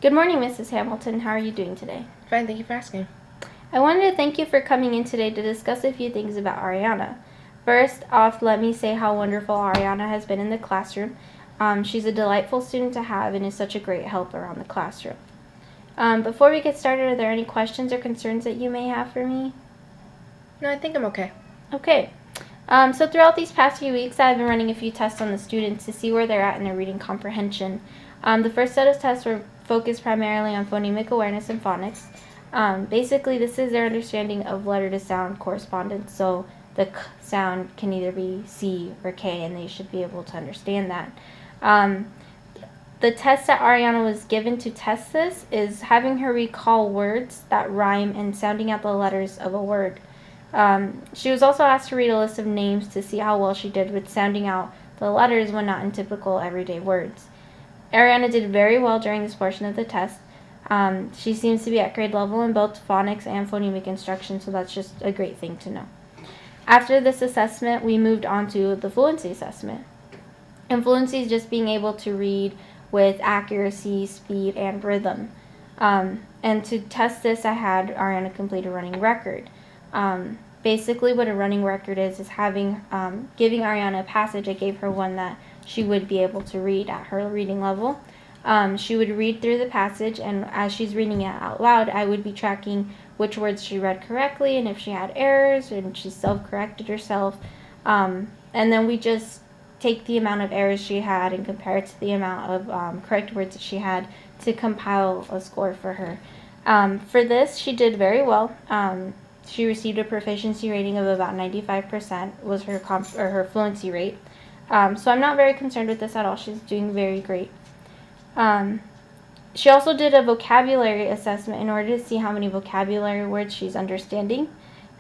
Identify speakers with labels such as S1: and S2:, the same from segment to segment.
S1: Good morning, Mrs. Hamilton. How are you doing today?
S2: Fine, thank you for asking.
S1: I wanted to thank you for coming in today to discuss a few things about Ariana. First off, let me say how wonderful Ariana has been in the classroom. She's a delightful student to have and is such a great help around the classroom. Before we get started, are there any questions or concerns that you may have for me?
S2: No, I think I'm okay.
S1: Okay. So throughout these past few weeks, I've been running a few tests on the students to see where they're at in their reading comprehension. The first set of tests were focused primarily on phonemic awareness and phonics. Basically, this is their understanding of letter-to-sound correspondence, so the k sound can either be C or K, and they should be able to understand that. The test that Ariana was given to test this is having her recall words that rhyme and sounding out the letters of a word. She was also asked to read a list of names to see how well she did with sounding out the letters when not in typical everyday words. Ariana did very well during this portion of the test. She seems to be at grade level in both phonics and phonemic instruction, so that's just a great thing to know. After this assessment, we moved on to the fluency assessment. And fluency is just being able to read with accuracy, speed, and rhythm. And to test this, I had Ariana complete a running record. Basically, what a running record is having giving Ariana a passage. I gave her one that she would be able to read at her reading level. She would read through the passage, and as she's reading it out loud, I would be tracking which words she read correctly and if she had errors and she self-corrected herself. And then we just take the amount of errors she had and compare it to the amount of correct words that she had to compile a score for her. For this, she did very well. She received a proficiency rating of about 95% was her fluency rate. So I'm not very concerned with this at all. She's doing very great. She also did a vocabulary assessment in order to see how many vocabulary words she's understanding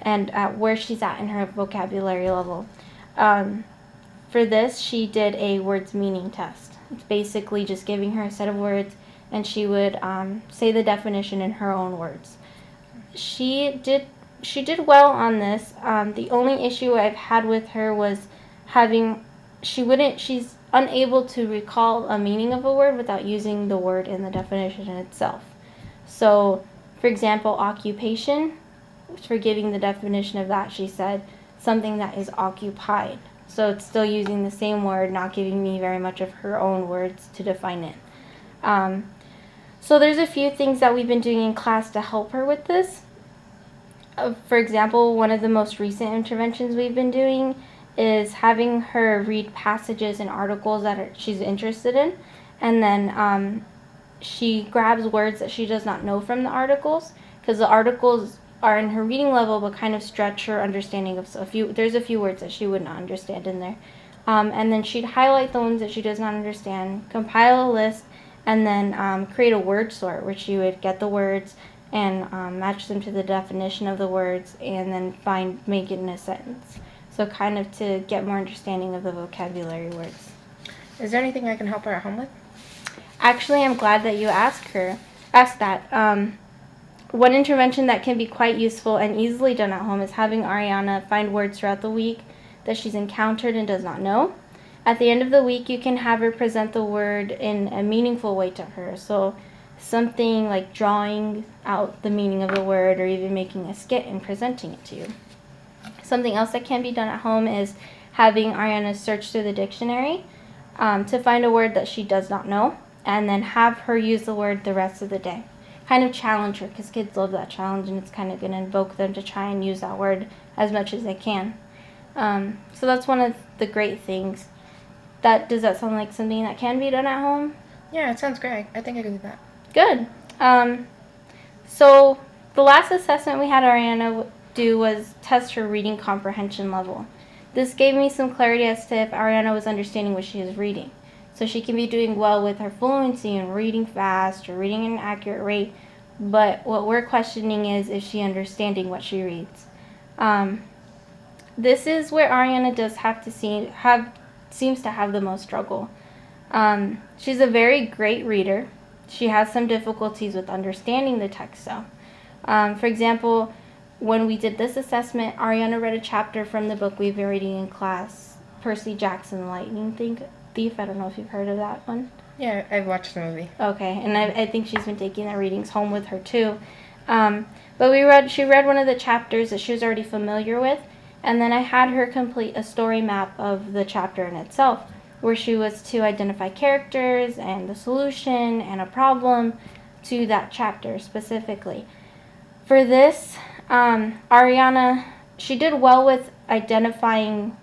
S1: and where she's at in her vocabulary level. For this, she did a words meaning test. It's basically just giving her a set of words, and she would say the definition in her own words. She did well on this. The only issue I've had with her was she's unable to recall a meaning of a word without using the word in the definition itself. So, for example, occupation, for giving the definition of that, she said something that is occupied. So it's still using the same word, not giving me very much of her own words to define it. So there's a few things that we've been doing in class to help her with this. For example, one of the most recent interventions we've been doing is having her read passages and articles that she's interested in, and then she grabs words that she does not know from the articles, because the articles are in her reading level but kind of stretch her understanding of there's a few words that she would not understand in there. And then she'd highlight the ones that she does not understand, compile a list, and then create a word sort where she would get the words and match them to the definition of the words and then make it in a sentence. So kind of to get more understanding of the vocabulary words.
S2: Is there anything I can help her at home with?
S1: Actually, I'm glad that you asked that. One intervention that can be quite useful and easily done at home is having Ariana find words throughout the week that she's encountered and does not know. At the end of the week, you can have her present the word in a meaningful way to her. So something like drawing out the meaning of the word or even making a skit and presenting it to you. Something else that can be done at home is having Ariana search through the dictionary to find a word that she does not know, and then have her use the word the rest of the day. Kind of challenge her, because kids love that challenge, and it's kind of going to invoke them to try and use that word as much as they can. So that's one of the great things. Does that sound like something that can be done at home?
S2: Yeah, it sounds great. I think I can do that.
S1: Good. So the last assessment we had Ariana do was test her reading comprehension level. This gave me some clarity as to if Ariana was understanding what she is reading. So she can be doing well with her fluency and reading fast or reading at an accurate rate, but what we're questioning is she understanding what she reads. This is where Ariana does seems to have the most struggle. She's a very great reader. She has some difficulties with understanding the text though. For example, when we did this assessment, Ariana read a chapter from the book we've been reading in class, Percy Jackson, Lightning Thief. I don't know if you've heard of that one.
S2: Yeah, I've watched the movie.
S1: Okay, and I think she's been taking the readings home with her too. But she read one of the chapters that she was already familiar with, and then I had her complete a story map of the chapter in itself, where she was to identify characters and the solution and a problem to that chapter specifically. For this, Ariana, she did well with identifying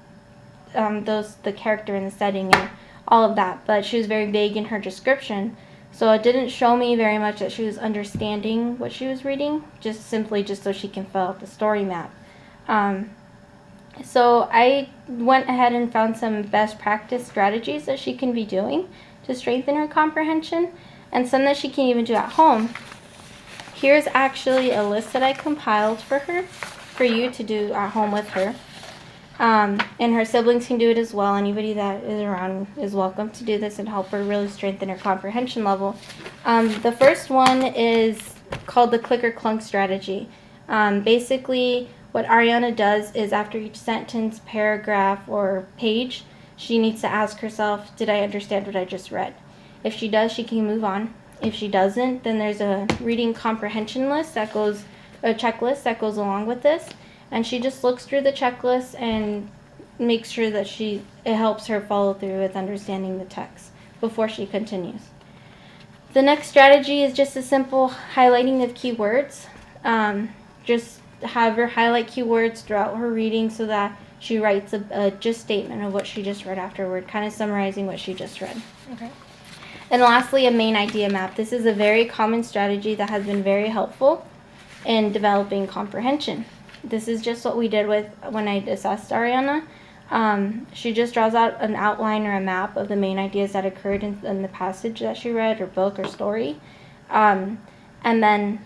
S1: the character and the setting and all of that, but she was very vague in her description, so it didn't show me very much that she was understanding what she was reading, just so she can fill out the story map. So I went ahead and found some best practice strategies that she can be doing to strengthen her comprehension, and some that she can even do at home. Here's actually a list that I compiled for her, for you to do at home with her. And her siblings can do it as well. Anybody that is around is welcome to do this and help her really strengthen her comprehension level. The first one is called the click or clunk strategy. Basically, what Ariana does is after each sentence, paragraph, or page, she needs to ask herself, did I understand what I just read? If she does, she can move on. If she doesn't, then there's a reading comprehension list a checklist that goes along with this. And she just looks through the checklist and makes sure that it helps her follow through with understanding the text before she continues. The next strategy is just a simple highlighting of keywords. Just have her highlight keywords throughout her reading so that she writes a just statement of what she just read afterward, kind of summarizing what she just read.
S2: Okay.
S1: And lastly, a main idea map. This is a very common strategy that has been very helpful in developing comprehension. This is just what we did when I assessed Ariana. She just draws out an outline or a map of the main ideas that occurred in the passage that she read, or book, or story, and then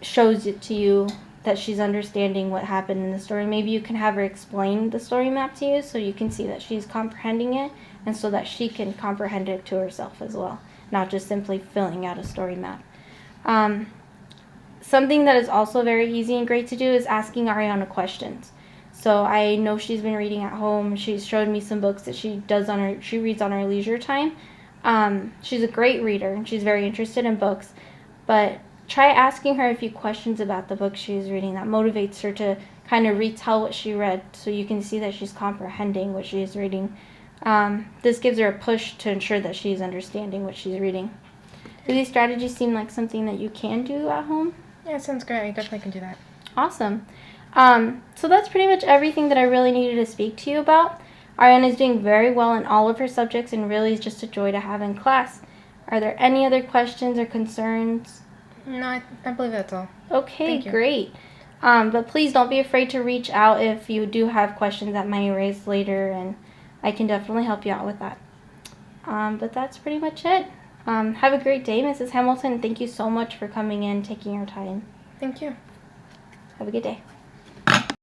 S1: shows it to you that she's understanding what happened in the story. Maybe you can have her explain the story map to you so you can see that she's comprehending it, and so that she can comprehend it to herself as well, not just simply filling out a story map. Something that is also very easy and great to do is asking Ariana questions. So I know she's been reading at home. She's showed me some books that she reads on her leisure time. She's a great reader and she's very interested in books, but try asking her a few questions about the book she's reading that motivates her to kind of retell what she read, so you can see that she's comprehending what she's reading. This gives her a push to ensure that she's understanding what she's reading. Do these strategies seem like something that you can do at home?
S2: Yeah, it sounds great. I definitely can do that.
S1: Awesome. So that's pretty much everything that I really needed to speak to you about. Ariana is doing very well in all of her subjects and really is just a joy to have in class. Are there any other questions or concerns?
S2: No, I believe that's all.
S1: Okay,
S2: Thank you.
S1: great. But please don't be afraid to reach out if you do have questions that might arise later, and I can definitely help you out with that. But that's pretty much it. Have a great day, Mrs. Hamilton. Thank you so much for coming in, taking your time.
S2: Thank you.
S1: Have a good day.